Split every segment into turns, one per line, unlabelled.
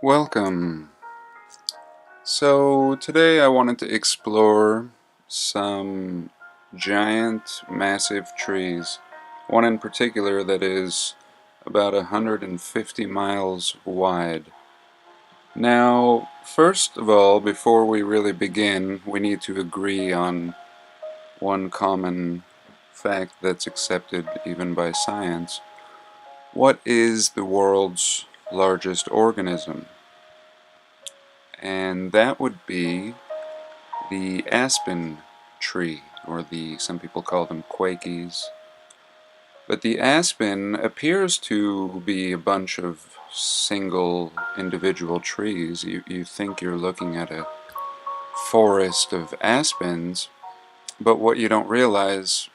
Welcome. So today I wanted to explore some giant, massive trees. One in particular that is about 150 miles wide. Now, first of all, before we really begin, we need to agree on one common fact that's accepted even by science. What is the world's largest organism? And that would be the aspen tree, or some people call them quakies. But the aspen appears to be a bunch of single individual trees. You think you're looking at a forest of aspens, but what you don't realize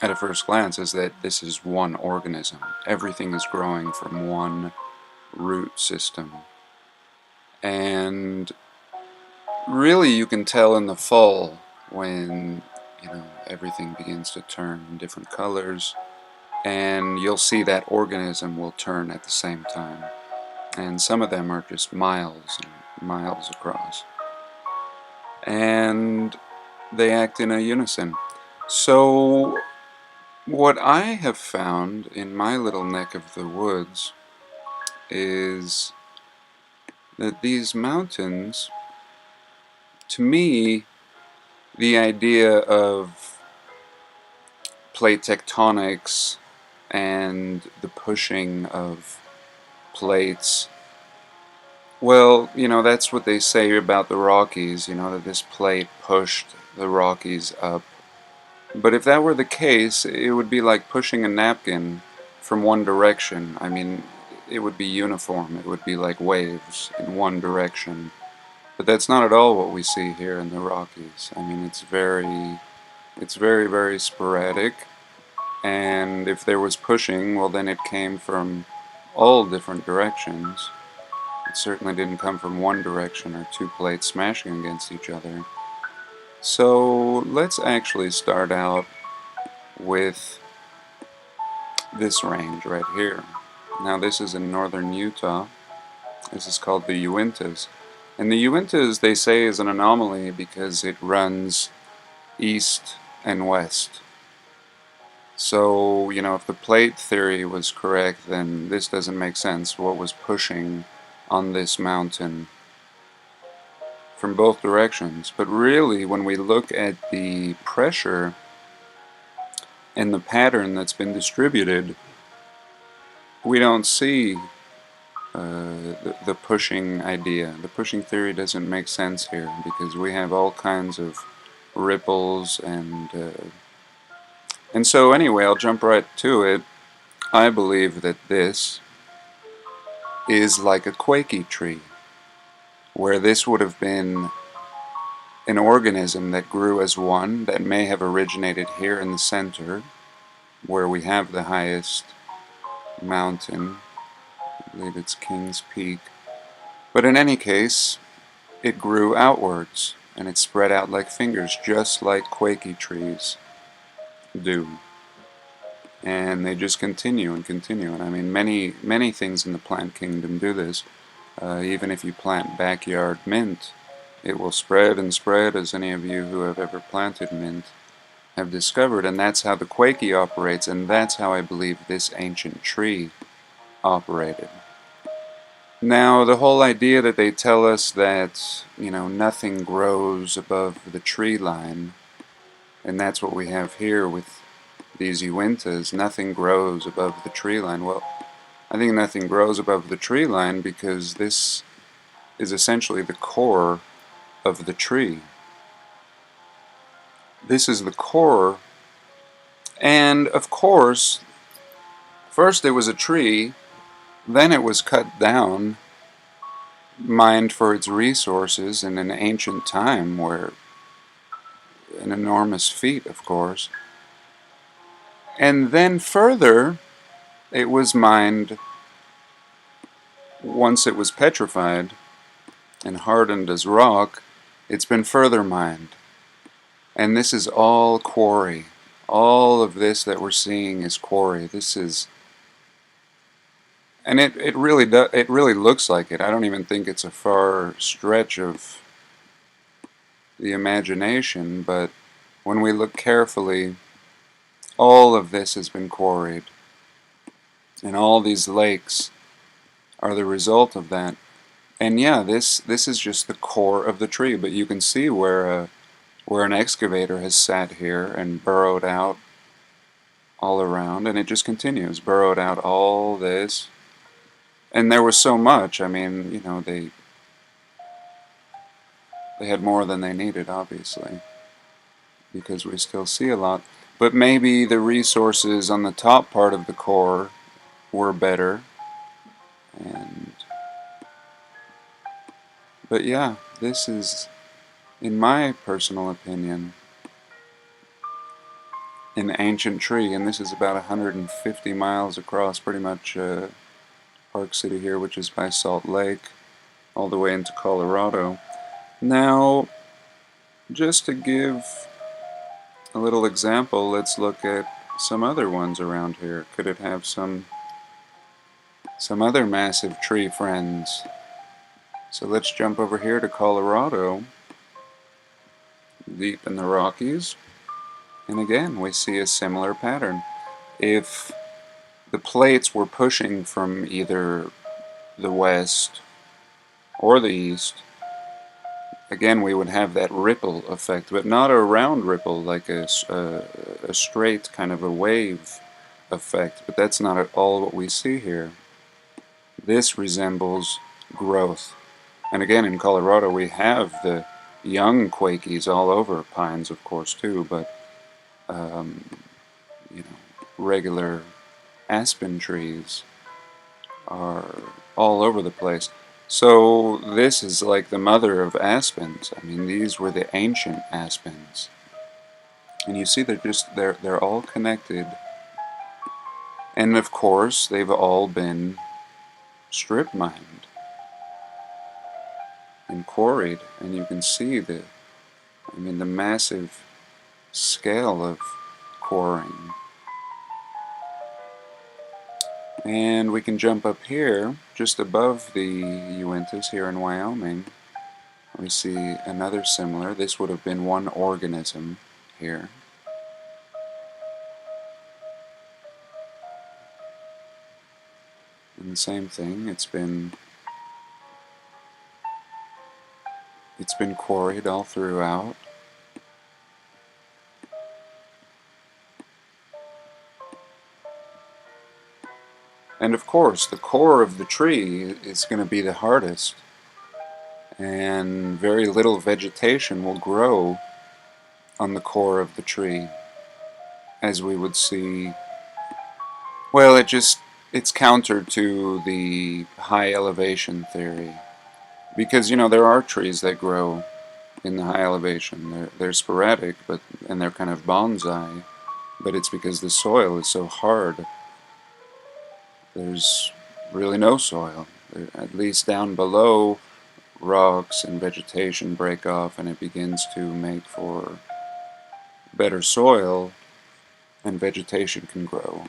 at a first glance is that this is one organism. Everything is growing from one root system. And really you can tell in the fall when everything begins to turn different colors, and you'll see that organism will turn at the same time, and some of them are just miles and miles across, and they act in a unison. So what I have found in my little neck of the woods is that these mountains, to me, the idea of plate tectonics and the pushing of plates, well, that's what they say about the Rockies, that this plate pushed the Rockies up. But if that were the case, it would be like pushing a napkin from one direction. I mean, it would be uniform. It would be like waves in one direction. But that's not at all what we see here in the Rockies. I mean, it's very, very sporadic. And if there was pushing, well, then it came from all different directions. It certainly didn't come from one direction or two plates smashing against each other. So let's actually start out with this range right here. Now this is in northern Utah. This is called the Uintas. And the Uintas, they say, is an anomaly because it runs east and west. So, if the plate theory was correct, then this doesn't make sense. What was pushing on this mountain from both directions? But really, when we look at the pressure and the pattern that's been distributed, we don't see the pushing idea. The pushing theory doesn't make sense here because we have all kinds of ripples and so anyway, I'll jump right to it. I believe that this is like a quaky tree, where this would have been an organism that grew as one, that may have originated here in the center, where we have the highest mountain. I believe it's King's Peak. But in any case, it grew outwards, and it spread out like fingers, just like quaky trees do. And they just continue and continue. And I mean, many things in the plant kingdom do this. Even if you plant backyard mint, it will spread and spread, as any of you who have ever planted mint have discovered. And that's how the quaky operates, and that's how I believe this ancient tree operated. Now, the whole idea that they tell us that, nothing grows above the tree line, and that's what we have here with these Uintas. Nothing grows above the tree line. Well, I think nothing grows above the tree line because this is essentially the core of the tree. This is the core, and of course, first it was a tree, then it was cut down, mined for its resources in an ancient time, where an enormous feat, of course. And then further, it was mined once it was petrified and hardened as rock. It's been further mined. And this is all quarry. All of this that we're seeing is quarry. This is And it really does, it really looks like it. I don't even think it's a far stretch of the imagination, but when we look carefully, all of this has been quarried, and all these lakes are the result of that. And yeah, this is just the core of the tree, but you can see where an excavator has sat here and burrowed out all around, and it just continues, burrowed out all this. And there was so much. I mean, you know, they had more than they needed, obviously, because we still see a lot. But maybe the resources on the top part of the core were better. And but yeah, this is, in my personal opinion, an ancient tree, and this is about 150 miles across, pretty much Park City here, which is by Salt Lake, all the way into Colorado. Now, just to give a little example, let's look at some other ones around here. Could it have some other massive tree friends? So let's jump over here to Colorado, deep in the Rockies, and again we see a similar pattern. If the plates were pushing from either the west or the east, again we would have that ripple effect, but not a round ripple like a straight kind of a wave effect. But that's not at all what we see here. This resembles growth. And again, in Colorado we have the young Quakies all over, pines of course too, but you know, regular aspen trees are all over the place. So this is like the mother of aspens. I mean, these were the ancient aspens. And you see they're all connected. And of course, they've all been strip mined and quarried, and you can see the massive scale of quarrying. And we can jump up here, just above the Uintas here in Wyoming. We see another similar. This would have been one organism here. And the same thing, it's been quarried all throughout. And of course, the core of the tree is going to be the hardest, and very little vegetation will grow on the core of the tree, as we would see. Well, it's counter to the high elevation theory, because you know there are trees that grow in the high elevation. They're sporadic, and they're kind of bonsai, but it's because the soil is so hard. There's really no soil. At least down below, rocks and vegetation break off, and it begins to make for better soil, and vegetation can grow.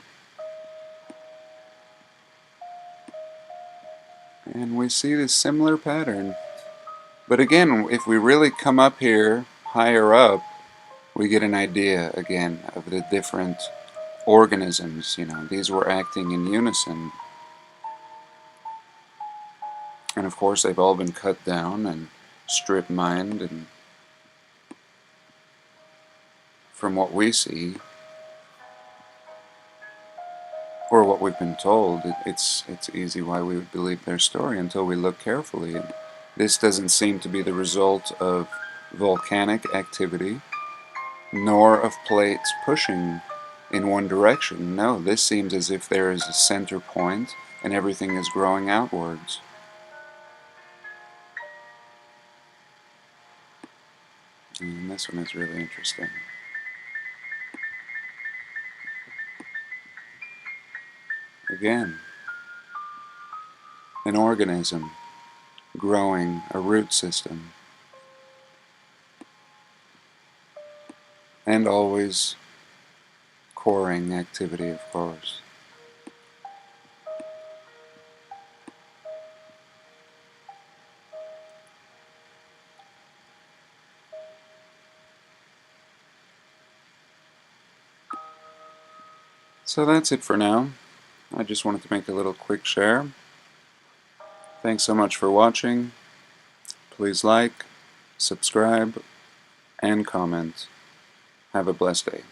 And we see this similar pattern. But again, if we really come up here, higher up, we get an idea again of the different organisms. You know, these were acting in unison. And of course they've all been cut down and strip mined, and from what we see, or what we've been told, it's easy why we would believe their story until we look carefully. And this doesn't seem to be the result of volcanic activity, nor of plates pushing in one direction. No, this seems as if there is a center point and everything is growing outwards. And this one is really interesting. Again, an organism growing a root system, and always coring activity, of course. So that's it for now. I just wanted to make a little quick share. Thanks so much for watching. Please like, subscribe, and comment. Have a blessed day.